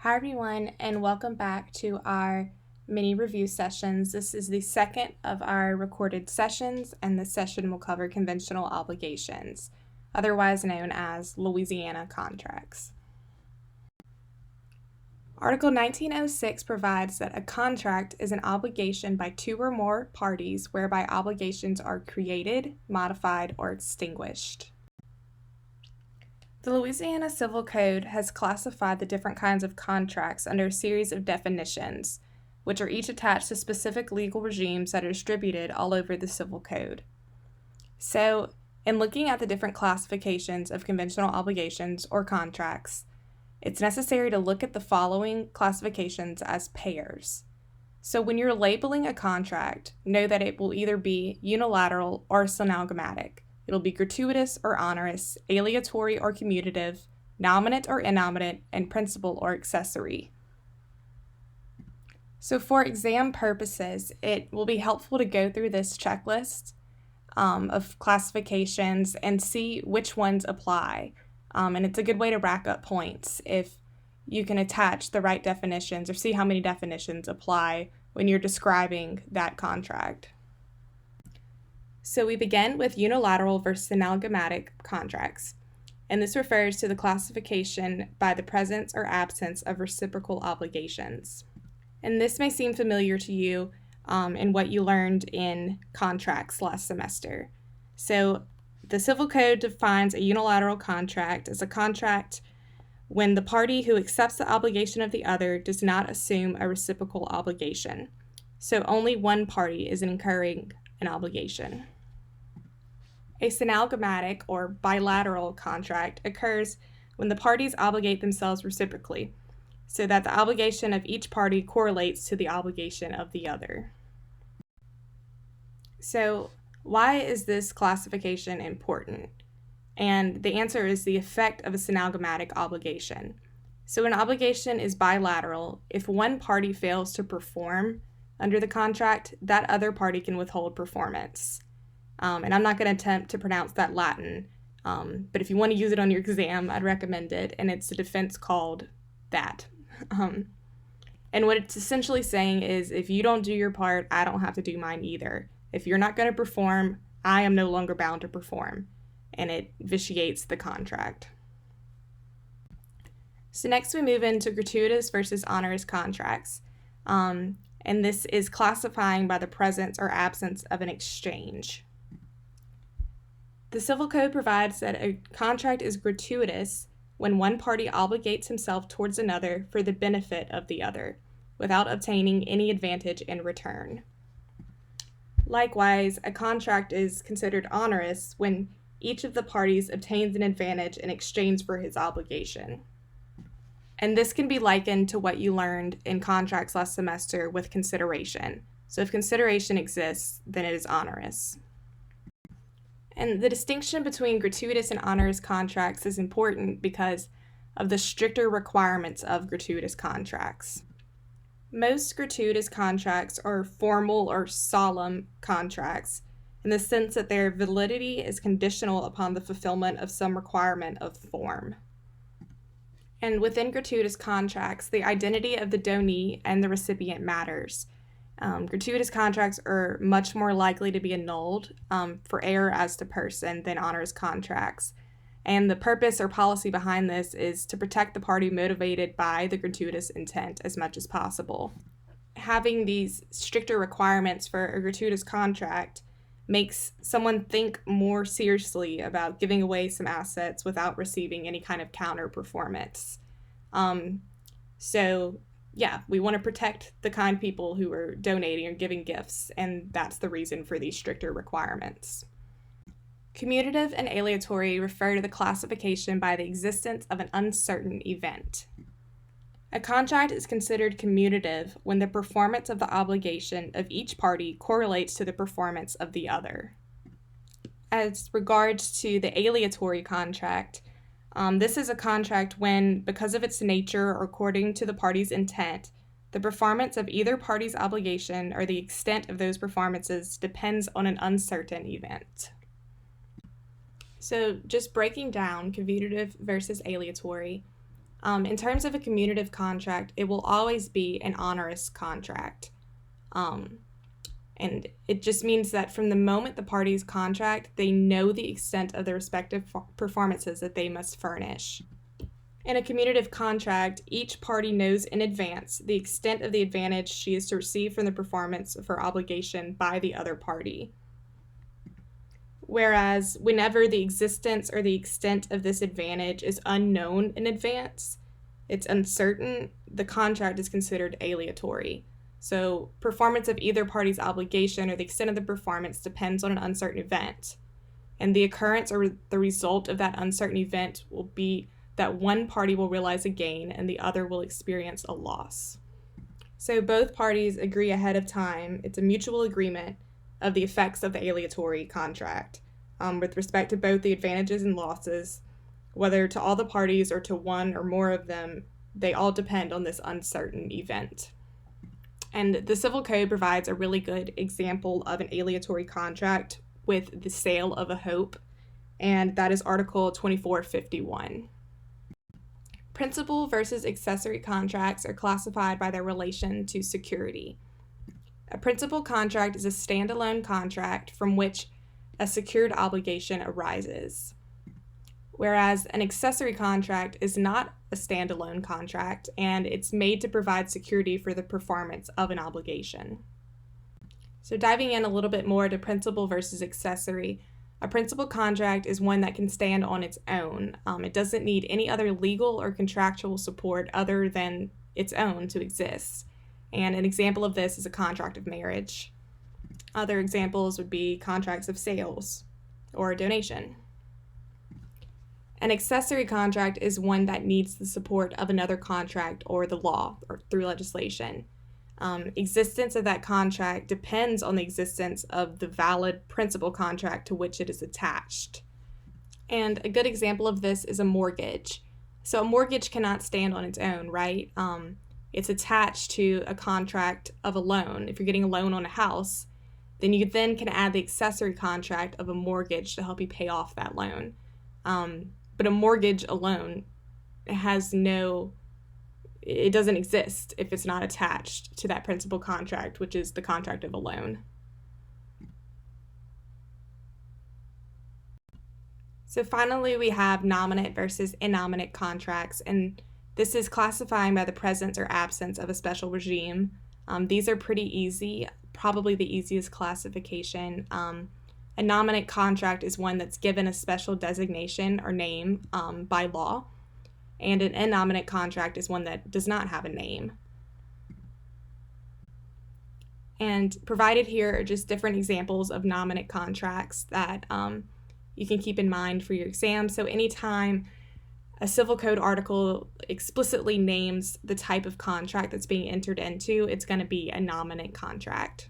Hi everyone, and welcome back to our mini review sessions. This is the second of our recorded sessions, and this session will cover conventional obligations, otherwise known as Louisiana contracts. Article 1906 provides that a contract is an obligation by two or more parties whereby obligations are created, modified, or extinguished. The Louisiana Civil Code has classified the different kinds of contracts under a series of definitions, which are each attached to specific legal regimes that are distributed all over the Civil Code. So, in looking at the different classifications of conventional obligations or contracts, it's necessary to look at the following classifications as pairs. So when you're labeling a contract, know that it will either be unilateral or synalagmatic. It'll be gratuitous or onerous, aleatory or commutative, nominate or innominate, and principal or accessory. So for exam purposes, it will be helpful to go through this checklist of classifications and see which ones apply. And it's a good way to rack up points if you can attach the right definitions or see how many definitions apply when you're describing that contract. So we begin with unilateral versus synalagmatic contracts, and this refers to the classification by the presence or absence of reciprocal obligations. And this may seem familiar to you in what you learned in contracts last semester. So the Civil Code defines a unilateral contract as a contract when the party who accepts the obligation of the other does not assume a reciprocal obligation. So only one party is incurring an obligation. A synalagmatic or bilateral contract occurs when the parties obligate themselves reciprocally, so that the obligation of each party correlates to the obligation of the other. So, why is this classification important? And the answer is the effect of a synalagmatic obligation. So an obligation is bilateral. If one party fails to perform under the contract, that other party can withhold performance. And I'm not going to attempt to pronounce that Latin, but if you want to use it on your exam, I'd recommend it, and it's a defense called that. And what it's essentially saying is, if you don't do your part, I don't have to do mine either. If you're not going to perform, I am no longer bound to perform, and it vitiates the contract. So next we move into gratuitous versus onerous contracts. And this is classifying by the presence or absence of an exchange. The Civil Code provides that a contract is gratuitous when one party obligates himself towards another for the benefit of the other, without obtaining any advantage in return. Likewise, a contract is considered onerous when each of the parties obtains an advantage in exchange for his obligation. And this can be likened to what you learned in contracts last semester with consideration. So if consideration exists, then it is onerous. And the distinction between gratuitous and onerous contracts is important because of the stricter requirements of gratuitous contracts. Most gratuitous contracts are formal or solemn contracts in the sense that their validity is conditional upon the fulfillment of some requirement of form. And within gratuitous contracts, the identity of the donee and the recipient matters. Gratuitous contracts are much more likely to be annulled for error as to person than onerous contracts. And the purpose or policy behind this is to protect the party motivated by the gratuitous intent as much as possible. Having these stricter requirements for a gratuitous contract makes someone think more seriously about giving away some assets without receiving any kind of counter performance. We want to protect the kind people who are donating or giving gifts, and that's the reason for these stricter requirements. Commutative and aleatory refer to the classification by the existence of an uncertain event. A contract is considered commutative when the performance of the obligation of each party correlates to the performance of the other. As regards to the aleatory contract, this is a contract when, because of its nature or according to the party's intent, the performance of either party's obligation or the extent of those performances depends on an uncertain event. So just breaking down commutative versus aleatory, In terms of a commutative contract, it will always be an onerous contract. And it just means that from the moment the parties contract, they know the extent of the respective performances that they must furnish. In a commutative contract, each party knows in advance the extent of the advantage she is to receive from the performance of her obligation by the other party. Whereas whenever the existence or the extent of this advantage is unknown in advance, it's uncertain, the contract is considered aleatory. So performance of either party's obligation or the extent of the performance depends on an uncertain event. And the occurrence or the result of that uncertain event will be that one party will realize a gain and the other will experience a loss. So both parties agree ahead of time. It's a mutual agreement of the effects of the aleatory contract with respect to both the advantages and losses, whether to all the parties or to one or more of them, they all depend on this uncertain event. And the Civil Code provides a really good example of an aleatory contract with the sale of a hope, and that is Article 2451. Principal versus accessory contracts are classified by their relation to security. A principal contract is a standalone contract from which a secured obligation arises, whereas an accessory contract is not a standalone contract and it's made to provide security for the performance of an obligation. So diving in a little bit more to principal versus accessory, a principal contract is one that can stand on its own. It doesn't need any other legal or contractual support other than its own to exist. And an example of this is a contract of marriage. Other examples would be contracts of sales or a donation. An accessory contract is one that needs the support of another contract or the law or through legislation. Existence of that contract depends on the existence of the valid principal contract to which it is attached. And a good example of this is a mortgage. So a mortgage cannot stand on its own, right? It's attached to a contract of a loan. If you're getting a loan on a house, then you then can add the accessory contract of a mortgage to help you pay off that loan. But a mortgage alone it doesn't exist if it's not attached to that principal contract, which is the contract of a loan. So finally, we have nominate versus innominate contracts, and this is classifying by the presence or absence of a special regime. These are pretty easy, probably the easiest classification. A nominate contract is one that's given a special designation or name by law, and an innominate contract is one that does not have a name. And provided here are just different examples of nominate contracts that you can keep in mind for your exam. So anytime a Civil Code article explicitly names the type of contract that's being entered into, it's going to be a nominate contract.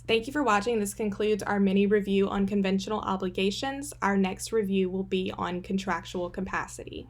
Thank you for watching. This concludes our mini review on conventional obligations. Our next review will be on contractual capacity.